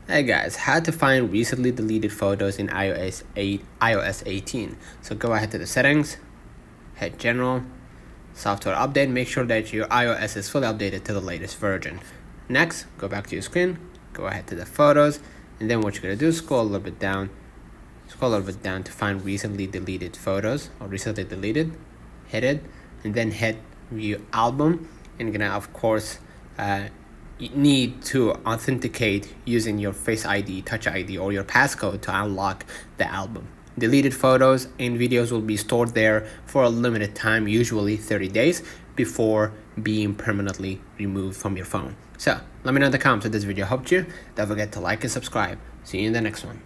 Hey guys, how to find recently deleted photos in iOS 18. So go ahead to the settings, hit general, software update, make sure that your iOS is fully updated to the latest version. Next, go back to your screen, go ahead to the photos, and then what you're gonna do is scroll a little bit down to find recently deleted photos or recently deleted, hit it, and then hit view album, and you're gonna of course need to authenticate using your Face ID, Touch ID, or your passcode to unlock the album. Deleted photos and videos will be stored there for a limited time, usually 30 days, before being permanently removed from your phone. So let me know in the comments if this video helped you. Don't forget to like and subscribe. See you in the next one.